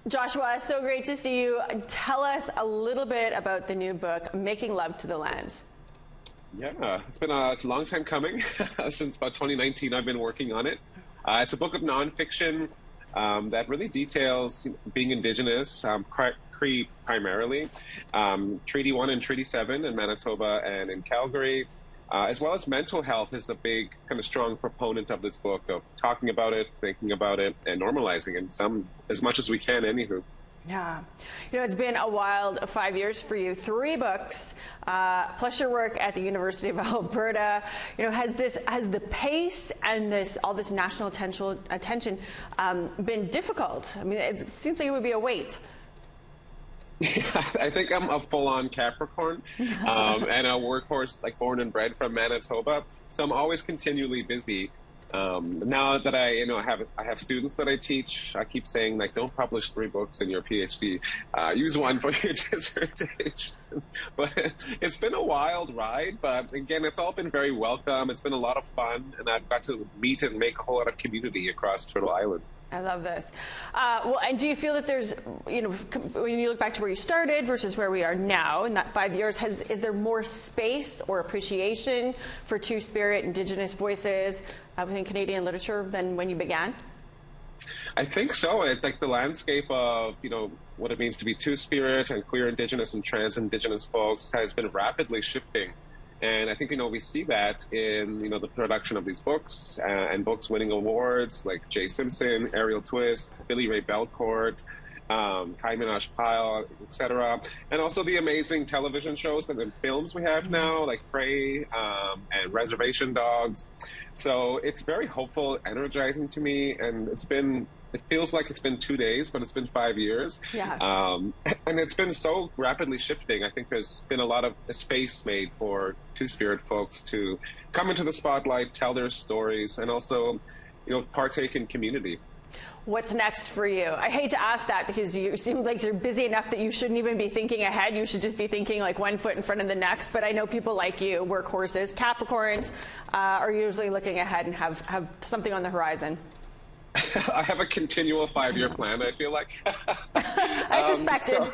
Joshua, so great to see you. Tell us a little bit about the new book, Making Love to the Land. Yeah, it's been a long time coming. Since about 2019, I've been working on it. It's a book of nonfiction that really details being Indigenous, Cree primarily, Treaty 1 and Treaty 7 in Manitoba and in Calgary, as well as mental health is the big kind of strong proponent of this book, of talking about it, thinking about it, and normalizing it as much as we can, anywho. Yeah. It's been a wild 5 years for you. 3 books, plus your work at the University of Alberta. Has the pace and all this national attention been difficult? I mean, it seems like it would be a weight. Yeah, I think I'm a full-on Capricorn and a workhorse, like born and bred from Manitoba. So I'm always continually busy. Now that I have students that I teach, I keep saying, like, don't publish 3 books in your PhD. Use 1 for your dissertation. But it's been a wild ride. But again, it's all been very welcome. It's been a lot of fun, and I've got to meet and make a whole lot of community across Turtle Island. I love this. Well, and do you feel that there's, when you look back to where you started versus where we are now in that 5 years, is there more space or appreciation for Two-Spirit, Indigenous voices within Canadian literature than when you began? I think so. It's like the landscape of, what it means to be Two-Spirit and queer Indigenous and trans Indigenous folks has been rapidly shifting. And I think, we see that in, the production of these books and books winning awards like Jay Simpson, Ariel Twist, Billy Ray Belcourt, Kai Minaj Pyle, etc. And also the amazing television shows and the films we have now, like Prey and Reservation Dogs. So it's very hopeful, energizing to me, and it feels like it's been 2 days, but it's been 5 years. Yeah. And it's been so rapidly shifting. I think there's been a lot of space made for Two-Spirit folks to come into the spotlight, tell their stories, and also, partake in community. What's next for you? I hate to ask that because you seem like you're busy enough that you shouldn't even be thinking ahead. You should just be thinking like 1 foot in front of the next. But I know people like you, workhorses, Capricorns, are usually looking ahead and have something on the horizon. I have a continual 5-year plan, I feel like. I suspected.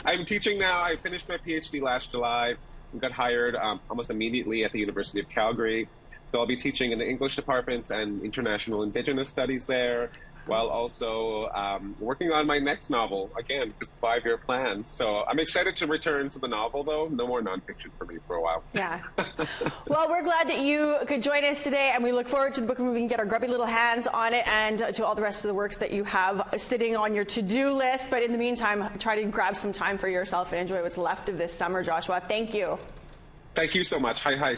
I'm teaching now. I finished my PhD last July and got hired almost immediately at the University of Calgary. So I'll be teaching in the English departments and international Indigenous studies there, while also working on my next novel, again, this 5-year plan. So I'm excited to return to the novel, though. No more nonfiction for me for a while. Yeah. Well, we're glad that you could join us today, and we look forward to the book when we can get our grubby little hands on it, and to all the rest of the works that you have sitting on your to-do list. But in the meantime, try to grab some time for yourself and enjoy what's left of this summer, Joshua. Thank you. Thank you so much. Hi, hi.